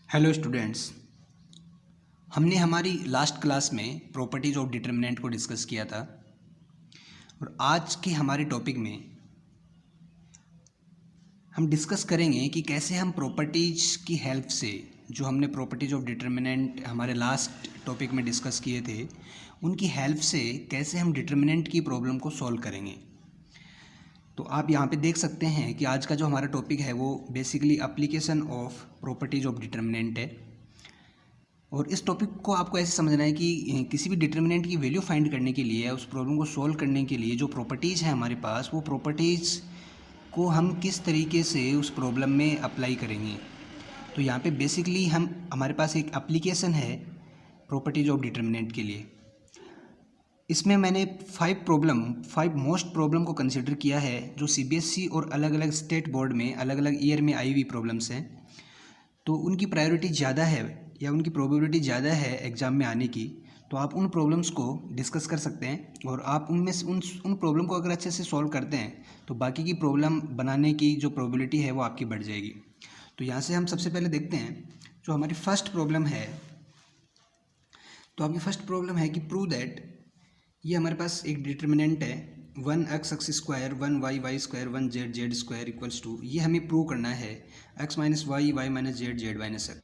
Hello students. हमने हमारी last class में प्रॉपर्टीज ऑफ डिटर्मिनेंट को डिस्कस किया था और आज के हमारे टॉपिक में हम डिस्कस करेंगे कि कैसे हम प्रॉपर्टीज की हेल्प से जो हमने प्रॉपर्टीज ऑफ डिटर्मिनेंट हमारे लास्ट टॉपिक में डिस्कस किए थे उनकी हेल्प से कैसे हम डिटर्मिनेंट की प्रॉब्लम को सॉल्व करेंगे। तो आप यहाँ पे देख सकते हैं कि आज का जो हमारा टॉपिक है वो basically application of properties of determinant है। और इस टॉपिक को आपको ऐसे समझना है कि किसी भी डिटर्मिनेंट की वैल्यू फाइंड करने के लिए उस प्रॉब्लम को सॉल्व करने के लिए जो प्रॉपर्टीज़ हैं हमारे पास, वो प्रॉपर्टीज़ को हम किस तरीके से उस प्रॉब्लम में अप्लाई करेंगे। तो यहाँ पे बेसिकली हमारे पास एक एप्लीकेशन है प्रॉपर्टीज ऑफ डिटर्मिनेंट के लिए। इसमें मैंने 5 मोस्ट प्रॉब्लम को कंसिडर किया है जो सीबीएसई और अलग अलग स्टेट बोर्ड में अलग अलग ईयर में आई हुई प्रॉब्लम्स हैं। तो उनकी प्रायोरिटी ज़्यादा है या उनकी प्रोबेबिलिटी ज़्यादा है एग्ज़ाम में आने की, तो आप उन प्रॉब्लम्स को डिस्कस कर सकते हैं और आप उनमें से उन प्रॉब्लम को अगर अच्छे से सॉल्व करते हैं तो बाकी की प्रॉब्लम बनाने की जो प्रोबेबिलिटी है वो आपकी बढ़ जाएगी। तो यहाँ से हम सबसे पहले देखते हैं जो हमारी फर्स्ट प्रॉब्लम है। तो आपकी फर्स्ट प्रॉब्लम है कि प्रूव दैट ये हमारे पास एक डिटर्मिनेंट है 1x square 1y square 1z equals to, ये हमें प्रूव करना है x minus Y Y minus Z Z minus X.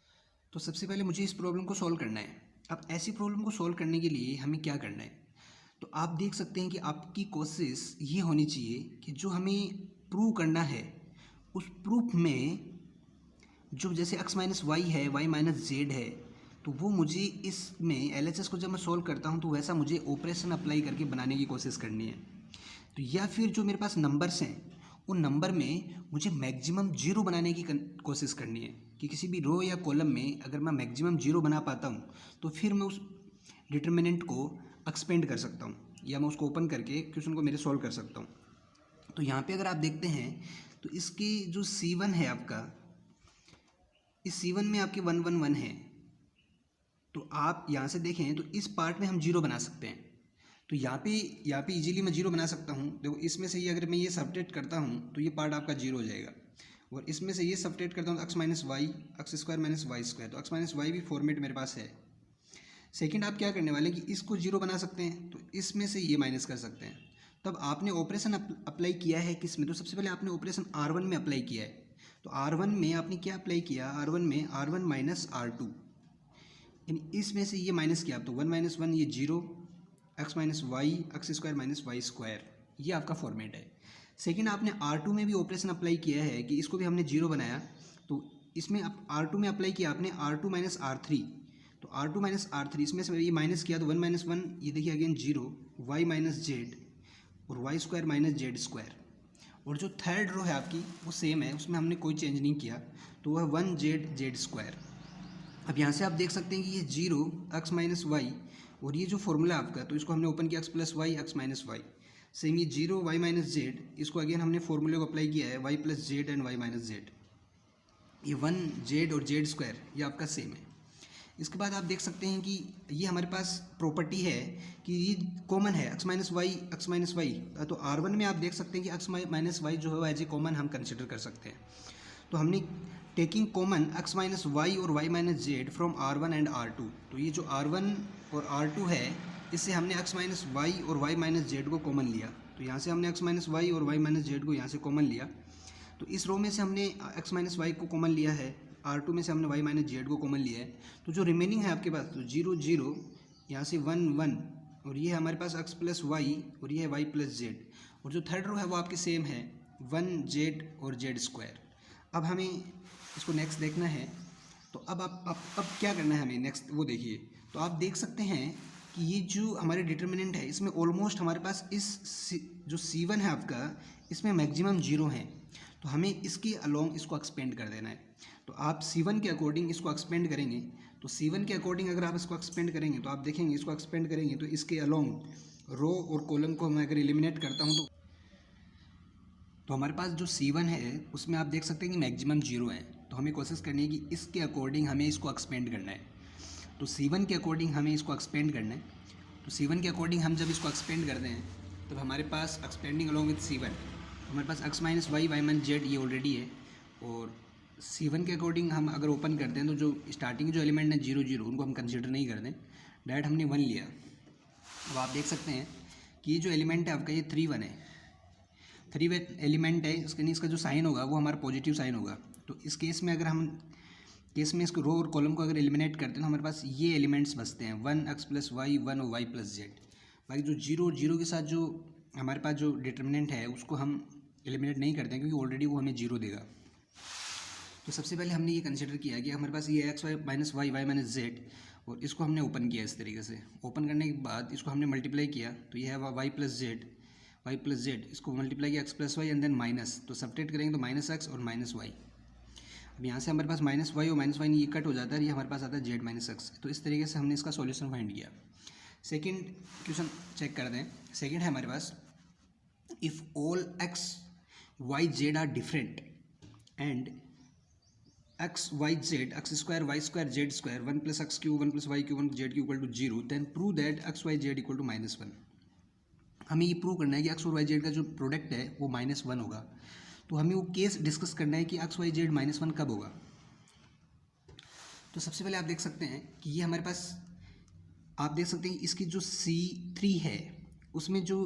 तो सबसे पहले मुझे इस प्रॉब्लम को सॉल्व करना है। अब ऐसी प्रॉब्लम को सॉल्व करने के लिए हमें क्या करना है, तो आप देख सकते हैं कि आपकी कोशिश ये होनी चाहिए कि जो हमें प्रूव करना है उस प्रूफ में जो जैसे x माइनस वाई है y माइनस जेड है, तो वो मुझे इसमें एलएचएस को जब मैं सॉल्व करता हूँ तो वैसा मुझे ऑपरेशन अप्लाई करके बनाने की कोशिश करनी है। तो या फिर जो मेरे पास नंबर्स हैं उन नंबर में मुझे मैक्सिमम जीरो बनाने की कोशिश करनी है कि किसी भी रो या कॉलम में अगर मैं मैक्सिमम जीरो बना पाता हूँ तो फिर मैं उस डिटर्मिनेंट को एक्सपेंड कर सकता हूँ या मैं उसको ओपन करके क्वेश्चन को मेरे सॉल्व कर सकता हूँ। तो यहाँ पे अगर आप देखते हैं तो इसकी जो C1 है आपका, इस C1 में आपके 1 1 1 है। तो आप यहाँ से देखें तो इस पार्ट में हम जीरो बना सकते हैं। तो यहाँ पे इजीली मैं जीरो बना सकता हूँ। देखो इसमें से ये अगर मैं ये सबट्रैक्ट करता हूँ तो ये पार्ट आपका जीरो हो जाएगा और इसमें से ये सबट्रैक्ट करता हूँ तो x minus Y X square minus Y square, तो x माइनस वाई भी फॉर्मेट मेरे पास है। सेकंड आप क्या करने वाले हैं कि इसको जीरो बना सकते हैं तो इसमें से ये माइनस कर सकते हैं। तब आपने ऑपरेशन अप्लाई किया है किस में, तो सबसे पहले आपने ऑपरेशन R1 में अप्लाई किया है। तो R1 में आपने क्या अप्लाई किया, R1 में R1 माइनस R2, यानी इसमें से ये माइनस किया आप तो 1 माइनस 1 ये zero, X minus Y X square minus Y square, ये आपका फॉर्मेट है। सेकंड आपने R2 में भी ऑपरेशन अप्लाई किया है कि इसको भी हमने जीरो बनाया। तो इसमें आप R2 में अप्लाई किया आपने R2 माइनस R3, तो R2 माइनस R3 इसमें से ये माइनस किया तो 1 माइनस 1 ये देखिए again zero, Y minus Z और y square minus z square. और जो थर्ड रो है आपकी वो सेम है, उसमें हमने कोई चेंज नहीं किया, तो वह 1 जेड जेड स्क्वायर। अब यहाँ से आप देख सकते हैं कि ये जीरो एक्स माइनस वाई और ये जो फॉर्मूला आपका, तो इसको हमने ओपन किया X plus Y X minus Y. Same ये जीरो वाई माइनस जेड, इसको अगेन हमने फॉर्मूले को अप्लाई किया है Y plus Z and Y minus Z. ये 1 जेड और जेड स्क्वायर ये आपका सेम है। इसके बाद आप देख सकते हैं कि ये हमारे पास प्रॉपर्टी है कि ये कॉमन है X minus Y X minus Y. तो R1 में आप देख सकते हैं कि एक्स माइनस वाई जो है एज ए कॉमन हम कंसिडर कर सकते हैं। तो हमने taking common x minus y और y minus z from R1 and R2, तो ये जो R1 और R2 है इससे हमने एक्स माइनस वाई और वाई माइनस जेड को कॉमन लिया। तो यहाँ से हमने एक्स माइनस वाई और वाई माइनस जेड को यहाँ से कॉमन लिया। तो इस रो में से हमने एक्स माइनस वाई को कॉमन लिया है, R2 में से हमने वाई माइनस जेड को कॉमन लिया है। तो जो रिमेनिंग है आपके पास तो जीरो जीरो, यहाँ से 1 1 और ये है हमारे पास एक्स प्लस वाई और ये है वाई प्लस जेड। और जो थर्ड रो है वो आपकी सेम है 1 जेड और जेड स्क्वायर। अब हमें इसको नेक्स्ट देखना है। तो अब क्या करना है हमें नेक्स्ट वो देखिए। तो आप देख सकते हैं कि ये जो हमारे डिटर्मिनेंट है इसमें ऑलमोस्ट हमारे पास जो C1 है आपका इसमें मैक्सिमम जीरो हैं, तो हमें इसके अलोंग इसको एक्सपेंड कर देना है। तो आप C1 के अकॉर्डिंग इसको एक्सपेंड करेंगे, तो C1 के अकॉर्डिंग अगर आप इसको एक्सपेंड करेंगे तो आप देखेंगे इसको एक्सपेंड करेंगे तो इसके अलोंग रो और कॉलम को मैं अगर एलिमिनेट करता हूँ तो हमारे पास जो C1 है उसमें आप देख सकते हैं कि मैक्सिमम जीरो है। तो हमें कोशिश करनी है कि इसके अकॉर्डिंग हमें इसको एक्सपेंड करना है। तो C1 के अकॉर्डिंग हमें इसको एक्सपेंड करना है। तो C1 के अकॉर्डिंग हम जब इसको एक्सपेंड करते हैं तब हमारे पास एक्सपेंडिंग अलोंग विद C1 हमारे पास x minus Y Y minus Z ये ऑलरेडी है और C1 के अकॉर्डिंग हम अगर ओपन करते हैं तो जो स्टार्टिंग जो एलिमेंट है 0 0 उनको हम कंसिडर नहीं करते, डायरेक्ट हमने 1 लिया। अब आप देख सकते हैं कि ये जो एलिमेंट है आपका ये 3 1 है, 3 एलिमेंट है, इसका जो साइन होगा वो हमारा पॉजिटिव साइन होगा। तो इस केस में अगर हम इसको रो और कॉलम को अगर एलिमिनेट करते हैं तो हमारे पास ये एलिमेंट्स बचते हैं 1x + y 1 और y + z। बाकी जो 0 0 के साथ जो हमारे पास जो डिटर्मिनेंट है उसको हम एलिमिनेट नहीं करते हैं क्योंकि ऑलरेडी वो हमें 0 देगा। तो सबसे पहले हमने ये कंसिडर किया कि हमारे पास ये x y y z और इसको हमने ओपन किया इस तरीके से। ओपन करने के बाद इसको हमने मल्टीप्लाई किया तो ये है y + z, इसको मल्टीप्लाई किया x + y and then minus, तो सब्ट्रैक्ट करेंगे तो -x और -y। अब यहाँ से हमारे पास -y और -y ये कट हो जाता है, ये हमारे पास आता है z - x। तो इस तरीके से हमने इसका सॉल्यूशन फाइंड किया। सेकंड क्वेश्चन चेक कर दें। सेकंड है हमारे पास, if all x y z are different and x y z x² y² z² 1 + x³ 1 + y³ 1 z³ = 0 then prove that x y z = -1। हमें ये प्रूव करना है कि x और y z का जो प्रोडक्ट है वो -1 होगा। तो हमें वो केस डिस्कस करना है कि x y z -1 कब होगा। तो सबसे पहले आप देख सकते हैं कि ये हमारे पास, आप देख सकते हैं इसकी जो C3 है उसमें जो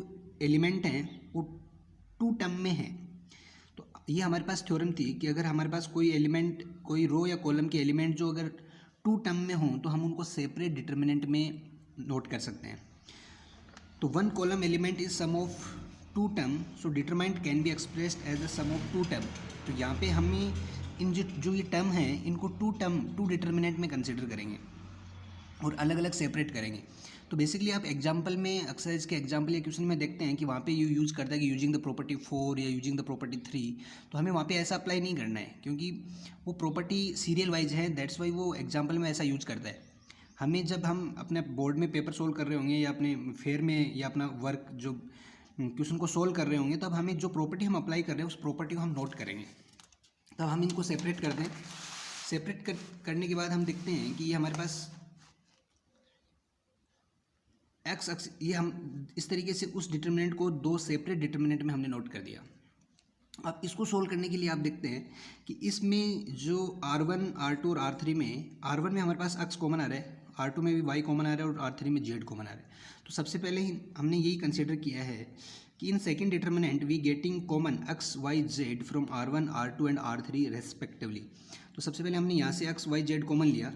एलिमेंट हैं वो 2 टर्म में है। तो ये हमारे पास थ्योरम थी कि अगर हमारे पास कोई एलिमेंट, कोई रो या कॉलम के एलिमेंट जो अगर 2 टर्म में हों तो हम उनको सेपरेट डिटर्मिनेंट में नोट कर सकते हैं। तो 1 column element is sum of 2 term, so determinant can be expressed as the sum of 2 term. तो यहाँ पे हमें इन जो ये टर्म है इनको 2 डिटर्मिनेंट में कंसिडर करेंगे और अलग अलग सेपरेट करेंगे। तो बेसिकली आप एग्जाम्पल में, एक्सरसाइज के एग्जाम्पल या क्वेश्चन में देखते हैं कि वहाँ पे यूज़ करता है कि यूजिंग द प्रॉपर्टी 4 या यूजिंग द प्रॉपर्टी 3। तो हमें वहाँ पे ऐसा अप्लाई नहीं करना है क्योंकि वो प्रॉपर्टी सीरियल वाइज है, दैट्स वाई वो एग्जाम्पल में ऐसा यूज करता है। हमें जब हम अपने बोर्ड में पेपर सोल्व कर रहे होंगे या अपने फेयर में या अपना वर्क जो क्वेश्चन को सोल्व कर रहे होंगे, तब हमें जो प्रॉपर्टी हम अप्लाई कर रहे हैं उस प्रॉपर्टी को हम नोट करेंगे। तब हम इनको सेपरेट कर दें। सेपरेट करने के बाद हम देखते हैं कि ये हमारे पास एक्स अक्स, ये हम इस तरीके से उस डिटर्मिनेंट को 2 सेपरेट डिटर्मिनेंट में हमने नोट कर दिया। अब इसको सोल्व करने के लिए आप देखते हैं कि इसमें जो R1 R2 और R3 में, R1 में हमारे पास x कॉमन आ रहा है, R2 में भी y कॉमन आ रहा है और R3 में z कॉमन आ रहा है। तो सबसे पहले ही हमने यही कंसिडर किया है कि in second determinant we getting common x y z from R1 R2 and R3 respectively. तो सबसे पहले हमने यहाँ से x y z कॉमन लिया।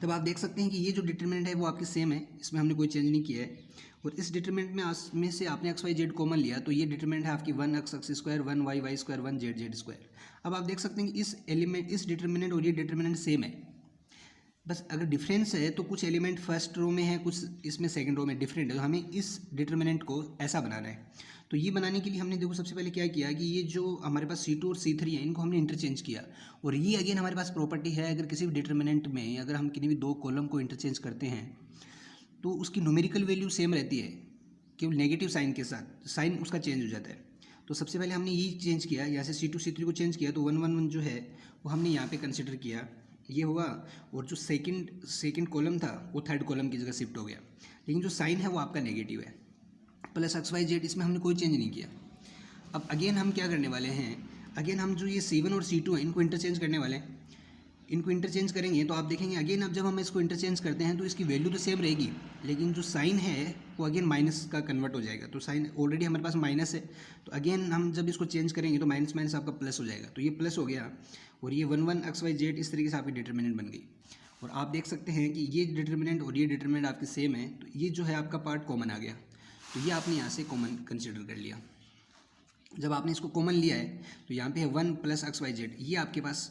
तब आप देख सकते हैं कि ये जो डिटर्मिनेंट है वो आपके सेम है, इसमें हमने कोई चेंज नहीं किया है। और इस डिटर्मिनेंट में से आपने एक्स वाई जेड कॉमन लिया, तो ये डिटर्मिनेंट है आपकी 1x x², 1y y², 1z z²। अब आप देख सकते हैं कि इस डिटर्मिनेंट और ये डिटर्मिनेंट सेम है, बस अगर डिफरेंस है तो कुछ एलिमेंट फर्स्ट रो में है, कुछ इसमें सेकंड रो में डिफरेंट है। तो हमें इस डिटर्मिनेंट को ऐसा बनाना है। तो ये बनाने के लिए हमने देखो सबसे पहले क्या किया कि ये जो हमारे पास C2 और C3 है इनको हमने इंटरचेंज किया। और ये अगेन हमारे पास प्रॉपर्टी है, अगर किसी भी डिटर्मिनेंट में अगर हम किसी भी 2 कॉलम को इंटरचेंज करते हैं तो उसकी न्यूमेरिकल वैल्यू सेम रहती है, केवल नेगेटिव साइन के साथ साइन उसका चेंज हो जाता है। तो सबसे पहले हमने यही चेंज किया, यहाँ से C2 C3 को चेंज किया, तो 1 1 1 जो है वो हमने यहाँ पे कंसिडर किया, ये हुआ। और जो सेकंड कॉलम था वो थर्ड कॉलम की जगह शिफ्ट हो गया, लेकिन जो साइन है वो आपका नेगेटिव है। प्लस एक्स वाई जेड, इसमें हमने कोई चेंज नहीं किया। अब अगेन हम क्या करने वाले हैं, अगेन हम जो ये C1 और C2 हैं इनको इंटरचेंज करने वाले हैं। इनको इंटरचेंज करेंगे तो आप देखेंगे अगेन, अब जब हम इसको इंटरचेंज करते हैं तो इसकी वैल्यू तो सेम रहेगी, लेकिन जो साइन है वो अगेन माइनस का कन्वर्ट हो जाएगा। तो साइन ऑलरेडी हमारे पास माइनस है, तो अगेन हम जब इसको चेंज करेंगे तो माइनस माइनस आपका प्लस हो जाएगा। तो ये प्लस हो गया और ये 1 1 एक्स वाई जेड इस तरीके से आपकी डिटर्मिनेंट बन गई। और आप देख सकते हैं कि ये डिटर्मिनेंट और ये डिटर्मिनेंट आपके सेम है, तो ये जो है आपका पार्ट कॉमन आ गया। तो ये आपने यहाँ से कॉमन कंसिडर कर लिया। जब आपने इसको कॉमन लिया है तो यहाँ पे है 1 प्लस एक्स वाई जेड, ये आपके पास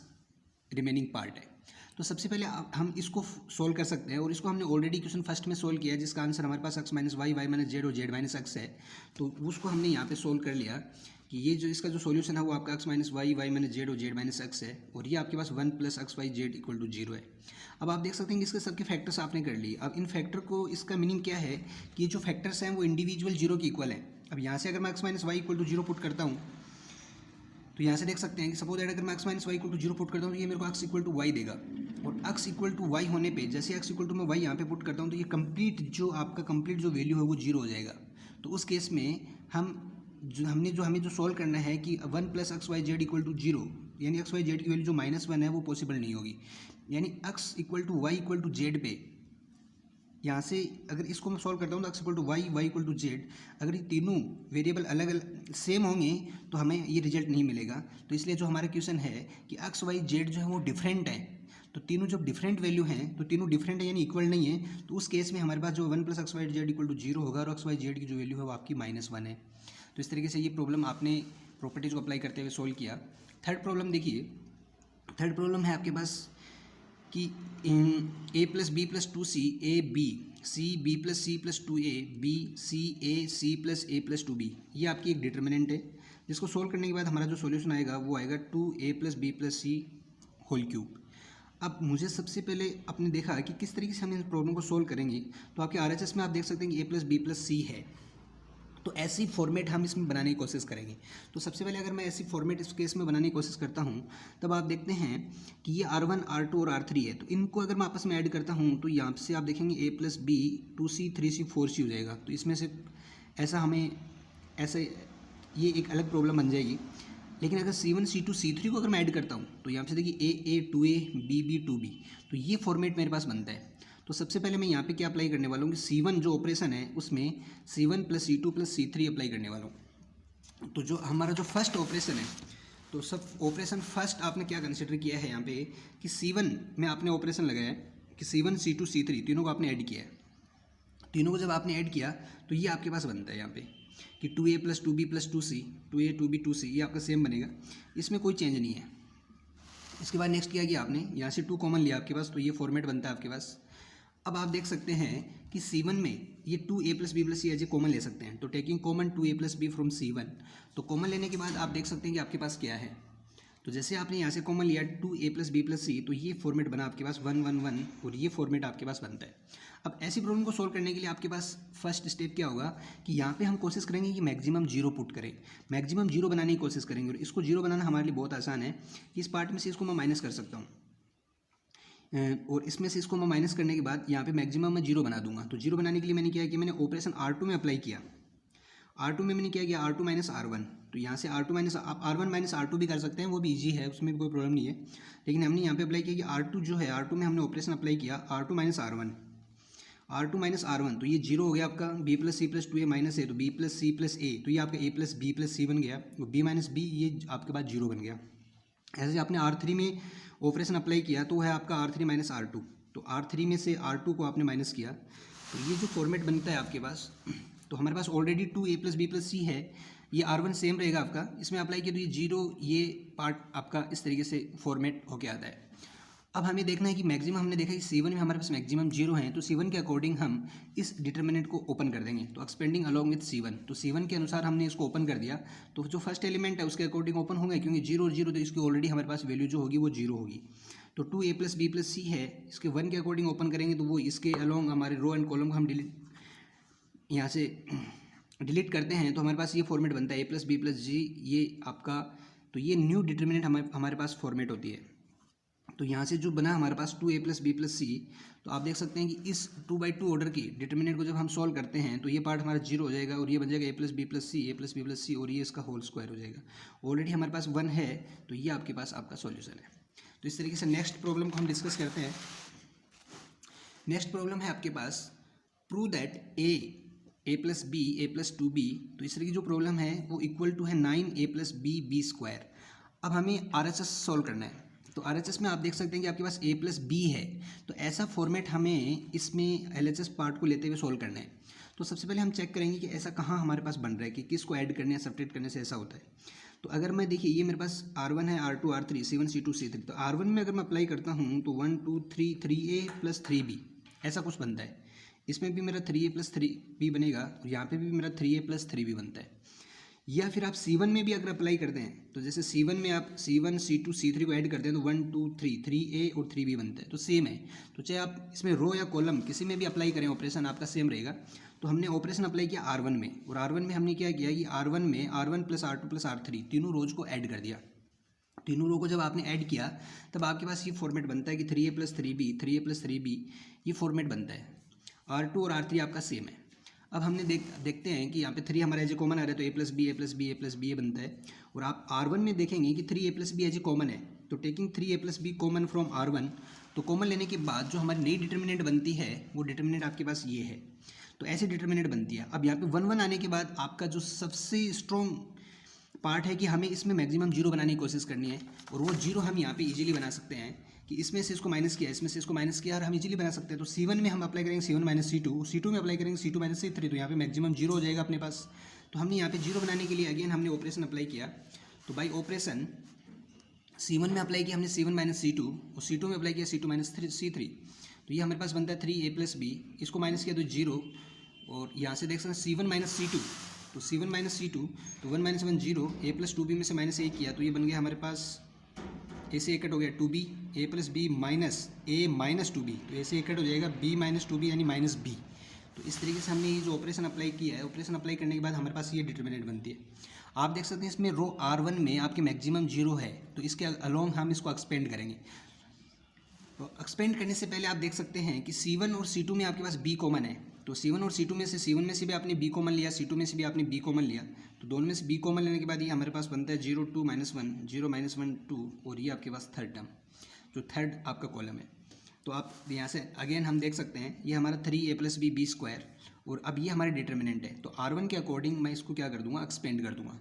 रिमेनिंग पार्ट है। तो सबसे पहले हम इसको सोल्व कर सकते हैं, और इसको हमने ऑलरेडी क्वेश्चन फर्स्ट में सोल्व किया जिसका आंसर हमारे पास x minus Y, Y minus Z और जेड माइनस एक्स है। तो उसको हमने यहाँ पे सोल्व कर लिया कि ये जो इसका जो सॉल्यूशन है वो आपका x minus Y, Y minus Z और जेड माइनस एक्स है, और ये आपके पास 1 plus X Y Z equal to 0 है। अब आप देख सकते हैं कि इसके सबके फैक्टर्स आपने कर लिए। अब इन फैक्टर को, इसका मीनिंग क्या है कि जो फैक्टर्स हैं वो इंडिविजुअल 0 के इक्वल हैं। अब यहाँ से अगर मैं x minus Y equal to 0 put करता हूँ तो यहाँ से देख सकते हैं कि सपोज दैट अगर मैं x minus Y equal to 0 put करता हूँ तो ये मेरे को x इक्वल टू वाई देगा। और x इक्वल टू वाई होने पे जैसे x इक्वल टू मैं वाई यहाँ पे पुट करता हूँ तो ये कंप्लीट जो आपका कंप्लीट जो वैल्यू है वो 0 हो जाएगा। तो उस केस में हम हमें जो सॉल्व करना है कि 1 + XYZ = 0, यानी XYZ की वैल्यू जो -1 है वो पॉसिबल नहीं होगी। यानी x = y = z पे यहाँ से अगर इसको मैं सॉल्व करता हूँ तो x = y, y = z, अगर ये तीनों वेरिएबल अलग अलग सेम होंगे तो हमें ये रिजल्ट नहीं मिलेगा। तो इसलिए जो हमारा क्वेश्चन है कि x, y, z जो है वो डिफरेंट है, तो तीनों जब डिफरेंट वैल्यू हैं तो तीनों डिफरेंट है यानी इक्वल नहीं है, तो उस केस में हमारे पास जो 1 + XYZ = 0 होगा और XYZ की जो वैल्यू है वो आपकी -1 है। तो इस तरीके से ये प्रॉब्लम आपने प्रॉपर्टीज़ को अप्लाई करते हुए सोल्व किया। थर्ड प्रॉब्लम देखिए, थर्ड प्रॉब्लम है आपके पास कि a + b + 2c a b, c b + c + 2a b, c a c + a + 2b, ये आपकी एक डिटर्मिनेंट है, जिसको सोल्व करने के बाद हमारा जो सॉल्यूशन आएगा वो आएगा 2a + b + c whole cube. अब मुझे सबसे पहले आपने देखा कि किस तरीके से हम इस प्रॉब्लम को सोल्व करेंगे, तो आपके RHS में आप देख सकते हैं कि a + b + c है, तो ऐसी फॉर्मेट हम इसमें बनाने की कोशिश करेंगे। तो सबसे पहले अगर मैं ऐसी फॉर्मेट इस केस में बनाने की कोशिश करता हूँ, तब आप देखते हैं कि ये R1, R2 और R3 है, तो इनको अगर मैं आपस में ऐड करता हूँ तो यहाँ से आप देखेंगे a + b 2c 3c 4c हो जाएगा। तो इसमें से ऐसा हमें ऐसे ये एक अलग प्रॉब्लम बन जाएगी। लेकिन अगर C1, C2, C3 को अगर मैं ऐड करता हूँ तो यहाँ से देखिए a 2a b b 2b, तो ये फॉर्मेट मेरे पास बनता है। तो सबसे पहले मैं यहाँ पे क्या अप्लाई करने वाला हूँ कि C1 जो ऑपरेशन है उसमें C1 + C2 + C3 अप्लाई करने वाला हूँ। तो जो हमारा जो फर्स्ट ऑपरेशन है, तो सब ऑपरेशन फर्स्ट आपने क्या कंसिडर किया है यहाँ पे कि C1 में आपने ऑपरेशन लगाया है कि C1, C2, C3 तीनों को आपने ऐड किया है। तीनों को जब आपने ऐड किया तो ये आपके पास बनता है यहाँ पे कि 2a + 2b + 2c, 2a 2b 2c, ये आपका सेम बनेगा, इसमें कोई चेंज नहीं है। इसके बाद नेक्स्ट क्या किया आपने, यहाँ से 2 कॉमन लिया आपके पास, तो ये फॉर्मेट बनता है आपके पास। अब आप देख सकते हैं कि C1 में ये 2a + b + c एज ए कॉमन ले सकते हैं, तो taking common 2a + b from C1, तो कॉमन लेने के बाद आप देख सकते हैं कि आपके पास क्या है। तो जैसे आपने यहाँ से कॉमन लिया 2a + b + c, तो ये फॉर्मेट बना आपके पास 1 1 1, और ये फॉर्मेट आपके पास बनता है। अब ऐसी प्रॉब्लम को सोल्व करने के लिए आपके पास फर्स्ट स्टेप क्या होगा कि यहाँ पे हम कोशिश करेंगे कि मैक्सिमम 0 पुट करें, मैक्सिमम 0 बनाने की कोशिश करेंगे, और इसको 0 बनाना हमारे लिए बहुत आसान है। इस पार्ट में से इसको मैं माइनस कर सकता हूँ, और इसमें से इसको मैं माइनस करने के बाद यहाँ पे मैक्सिमम मैं 0 बना दूंगा। तो 0 बनाने के लिए मैंने क्या किया, मैंने ऑपरेशन R2 में अप्लाई किया। R2 में मैंने क्या किया, R2 - R1, तो यहाँ से R2 - आप R1 - R2 भी कर सकते हैं, वो भी ईजी है, उसमें भी कोई प्रॉब्लम नहीं है। लेकिन हमने यहाँ पे अप्लाई किया कि R2 जो है, R2 में हमने ऑपरेशन अप्लाई किया R2 - R1, R2 - R1, तो ये 0 हो गया आपका। b + c + 2a minus a, तो b + c + a, तो ये आपका a + b + c बन गया, b - b ये आपके पास 0 बन गया। ऐसे आपने R3 में ऑपरेशन अप्लाई किया तो है आपका R3 - R2, तो R3 में से R2 को आपने माइनस किया, तो ये जो फॉर्मेट बनता है आपके पास, तो हमारे पास ऑलरेडी 2a + b + c है, ये R1 सेम रहेगा आपका, इसमें अप्लाई किया तो ये 0, ये पार्ट आपका इस तरीके से फॉर्मेट होके आता है। अब हमें देखना है कि मैक्सिमम, हमने देखा कि C1 में हमारे पास मैक्सिमम 0 है, तो C1 के अकॉर्डिंग हम इस डिटर्मिनेंट को ओपन कर देंगे, तो एक्सपेंडिंग अलॉन्ग विथ C1, तो C1 के अनुसार हमने इसको ओपन कर दिया, तो जो फर्स्ट एलिमेंट है उसके अकॉर्डिंग ओपन होंगे, क्योंकि 0 और 0 तो इसकी ऑलरेडी हमारे पास वैल्यू जो होगी वो 0 होगी। तो 2a + b + c है, इसके 1 के अकॉर्डिंग ओपन करेंगे तो वो इसके अलॉन्ग हमारे रो एंड कॉलम को हम यहाँ से डिलीट करते हैं, तो हमारे पास ये फॉर्मेट बनता है a + b + g, ये आपका, तो ये न्यू डिटर्मिनेंट हमारे पास फॉर्मेट होती है। तो यहाँ से जो बना हमारे पास 2a + b + c, तो आप देख सकते हैं कि इस 2/2 ऑर्डर की डिटर्मिनेंट को जब हम सॉल्व करते हैं तो ये पार्ट हमारा 0 हो जाएगा, और ये बन जाएगा a + b + c, a + b + c, और ये इसका होल स्क्वायर हो जाएगा। ऑलरेडी हमारे पास 1 है, तो ये आपके पास आपका सॉल्यूशन है। तो इस तरीके से नेक्स्ट प्रॉब्लम को हम डिस्कस करते हैं। नेक्स्ट प्रॉब्लम है आपके पास prove that a + b a + 2b, तो इस तरह की जो प्रॉब्लम है वो इक्वल टू है 9a + b b²। अब हमें RHS सॉल्व करना है, तो RHS में आप देख सकते हैं कि आपके पास a + b है, तो ऐसा फॉर्मेट हमें इसमें LHS पार्ट को लेते हुए सॉल्व करना है। तो सबसे पहले हम चेक करेंगे कि ऐसा कहाँ हमारे पास बन रहा है कि किसको ऐड करने या सब्ट्रैक्ट करने से ऐसा होता है। तो अगर मैं देखिए, ये मेरे पास R1 है, R2 R3 C1 C2 C3, तो R1 में अगर मैं अप्लाई करता हूँ तो 1 2 3 3a + 3b ऐसा कुछ बनता है। इसमें भी मेरा 3a + 3b बनेगा, और यहाँ पे भी मेरा 3a + 3b बनता है। या फिर आप C1 में भी अगर अप्लाई करते हैं, तो जैसे C1 में आप C1 C2 C3 को ऐड करते हैं तो 1 2 3 3a और 3b बनता है, तो सेम है। तो चाहे आप इसमें रो या कॉलम किसी में भी अप्लाई करें, ऑपरेशन आपका सेम रहेगा। तो हमने ऑपरेशन अप्लाई किया R1 में, और R1 में हमने क्या किया कि R1 में R1 + R2 + R3 तीनों रोज को ऐड कर दिया। तीनों रो को जब आपने ऐड किया तब आपके पास ये फॉर्मेट बनता है कि 3a + 3b 3a + 3b, ये फॉर्मेट बनता है। R2 और R3 आपका सेम है। अब हमने देखते हैं कि यहाँ पे 3 हमारा एज ए कॉमन आ रहा है, तो a plus b a plus b a plus b a बनता है। और आप R1 में देखेंगे कि 3 a plus b as A common है, तो taking 3 a plus b common from R1, तो कॉमन लेने के बाद जो हमारी नई डिटर्मिनेंट बनती है वो डिटर्मिनेंट आपके पास ये है। तो ऐसी डिटर्मिनेंट बनती है। अब यहाँ पे 1 1 आने के बाद आपका जो सबसे स्ट्रॉन्ग पार्ट है कि हमें इसमें मैक्सिमम जीरो बनाने की कोशिश करनी है, और वो जीरो हम यहाँ पे इजीली बना सकते हैं कि इसमें से इसको माइनस किया, इसमें से इसको माइनस किया, और हम इजीली बना सकते हैं। तो C1 में हम अप्लाई करेंगे C1 माइनस C2, C2 में अप्लाई करेंगे C2 माइनस C3, तो यहाँ पे मैक्सिमम जीरो हो जाएगा अपने पास। तो हमने यहाँ पे जीरो बनाने के लिए अगेन हमने ऑपरेशन अप्लाई किया। तो बाई ऑपरेशन C1 में अप्लाई किया हमने C1 माइनस C2, और C2 में अप्लाई किया C2 माइनस C3, तो ये हमारे पास बनता है 3a प्लस बी, इसको माइनस किया तो जीरो, और यहाँ से देख सकते हैं C1 माइनस C2, तो C1 माइनस C2, तो 1 minus 1 zero, a plus 2b में से माइनस a किया, तो ये बन गया हमारे पास a से a कट हो गया 2b, a plus b minus a minus 2b, तो a से a कट हो जाएगा b माइनस 2b यानी माइनस b। तो इस तरीके से हमने ये जो ऑपरेशन अप्लाई किया है, ऑपरेशन अप्लाई करने के बाद हमारे पास ये डिटर्मिनेंट बनती है। आप देख सकते हैं इसमें रो R1 में आपके मैक्सिमम जीरो है, तो इसके अलोंग हम इसको एक्सपेंड करेंगे। तो एक्सपेंड करने से पहले आप देख सकते हैं कि C1 और C2 में आपके पास B कॉमन है, तो C1 और C2 में से C1 में से भी आपने B कॉमन लिया, C2 में से भी आपने B कॉमन लिया, तो दोनों में से B कॉमन लेने के बाद ये हमारे पास बनता है 0 2 माइनस 1 0 माइनस 1 2, और ये आपके पास थर्ड टर्म, जो थर्ड आपका कॉलम है। तो आप यहाँ से अगेन हम देख सकते हैं ये हमारा 3a plus B B square, और अब ये हमारे डिटर्मिनेंट है। तो R1 के अकॉर्डिंग मैं इसको क्या कर दूंगा, एक्सपेंड कर दूंगा।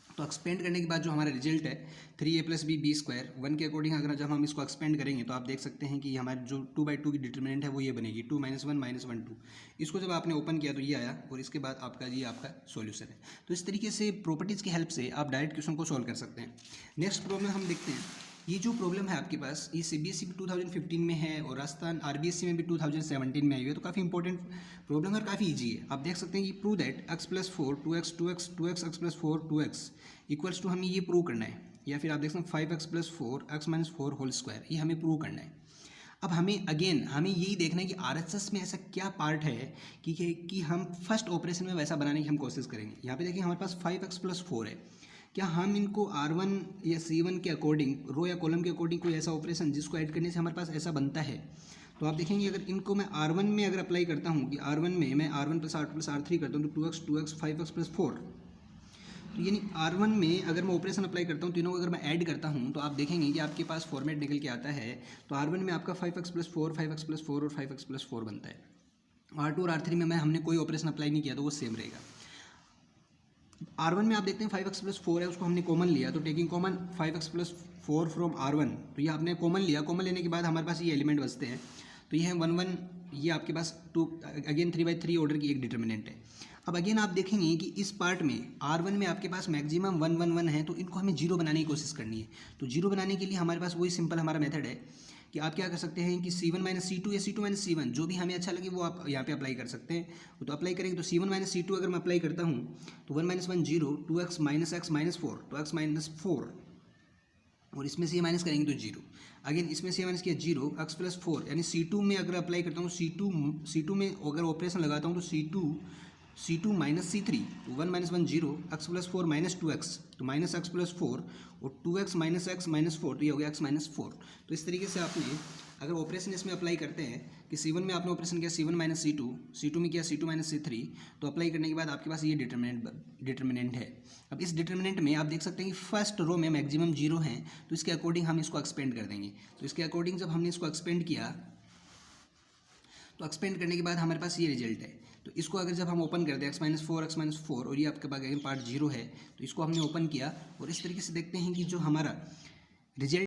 तो एक्सपेंड करने के बाद जो हमारा रिजल्ट है 3a plus B B square 1 के अकॉर्डिंग अगर जब हम इसको एक्सपेंड करेंगे तो आप देख सकते हैं कि हमारी जो 2/2 की डिटर्मिनेंट है वो ये बनेगी 2 माइनस 1 माइनस 1 2। इसको जब आपने ओपन किया तो ये आया, और इसके बाद आपका ये आपका सॉल्यूशन है। तो इस तरीके से प्रॉपर्टीज़ की हेल्प से आप डायरेक्ट क्वेश्चन को सॉल्व कर सकते हैं। नेक्स्ट प्रॉब्लम हम देखते हैं। ये जो प्रॉब्लम है आपके पास ये CBSE भी 2015 में है, और राजस्थान RBSE में भी 2017 में आई हुई है, तो काफ़ी इंपॉर्टेंट प्रॉब्लम है और काफ़ी ईजी है। आप देख सकते हैं कि prove that x plus 4 2x 2x 2x x plus 4 2x equals to हमें ये प्रूव करना है, या फिर आप देख सकते हैं 5x plus 4 x minus 4 whole square, ये हमें प्रूव करना है। अब हमें अगेन हमें यही देखना है कि RHS में ऐसा क्या पार्ट है कि हम फर्स्ट ऑपरेशन में वैसा बनाने की हम कोशिश करेंगे। यहाँ पे देखिए हमारे पास 5x प्लस 4 है, क्या हम इनको R1 या C1 के अकॉर्डिंग रो या कॉलम के अकॉर्डिंग कोई ऐसा ऑपरेशन जिसको ऐड करने से हमारे पास ऐसा बनता है। तो आप देखेंगे अगर इनको मैं R1 में अगर अप्लाई करता हूँ कि R1 में मैं R1 plus R2 plus R3 करता हूँ तो 2x 2x 5x प्लस 4, तो यानी R1 में अगर मैं ऑपरेशन अप्लाई करता हूँ तीनों को अगर मैं ऐड करता हूँ तो आप देखेंगे कि आपके पास फॉर्मेट निकल के आता है। तो R1 में आपका 5x प्लस 4 5x प्लस 4 और 5x प्लस 4 बनता है। R2 और R3 में हमने कोई ऑपरेशन अप्लाई नहीं किया तो वो सेम रहेगा। R1 में आप देखते हैं 5x प्लस 4 है, उसको हमने कॉमन लिया, तो taking common 5x plus 4 from R1, तो ये आपने कॉमन लिया। कॉमन लेने के बाद हमारे पास ये एलिमेंट बचते हैं, तो ये है 1 1, ये आपके पास 2 अगेन 3/3 ऑर्डर की एक डिटर्मिनेंट है। अब अगेन आप देखेंगे कि इस पार्ट में R1 में आपके पास मैक्सिमम 1 1 1 है, तो इनको हमें जीरो बनाने की कोशिश करनी है। तो जीरो बनाने के लिए हमारे पास वही सिंपल हमारा मेथड है कि आप क्या कर सकते हैं कि C1 माइनस C2 या C2 माइनस C1 जो भी हमें अच्छा लगे वो आप यहाँ पे अप्लाई कर सकते हैं। तो अप्लाई करेंगे तो C1 माइनस C2 अगर मैं अप्लाई करता हूँ तो 1 minus 1 zero 2x minus x minus 4 तो x माइनस 4, और इसमें से ये माइनस करेंगे तो जीरो। अगेन इसमें से माइनस किया जीरो x प्लस 4, यानी C2 में अगर अप्लाई करता हूँ C2 में अगर ऑपरेशन लगाता हूँ तो C2 माइनस C3 तो 1 minus 1 zero x plus 4 minus 2x तो माइनस x प्लस 4 और 2x माइनस x माइनस 4 तो ये हो गया x माइनस 4। तो इस तरीके से आपने अगर ऑपरेशन इसमें अप्लाई करते हैं कि C1 में आपने ऑपरेशन किया C1 माइनस C2 में किया C2 माइनस C3, तो अप्लाई करने के बाद आपके पास ये डिटर्मिनेंट है। अब इस डिटर्मिनेंट में आप देख सकते हैं कि फर्स्ट रो में मैक्सिमम जीरो हैं, तो इसके अकॉर्डिंग हम इसको एक्सपेंड कर देंगे। तो इसके अकॉर्डिंग जब हमने इसको एक्सपेंड किया तो एक्सपेंड करने के बाद हमारे पास ये रिजल्ट है। तो इसको अगर जब हम ओपन करते हैं x माइनस 4 और ये आपके पास अगेन पार्ट जीरो है, तो इसको हमने ओपन किया और इस तरीके से देखते हैं कि जो हमारा रिजल्ट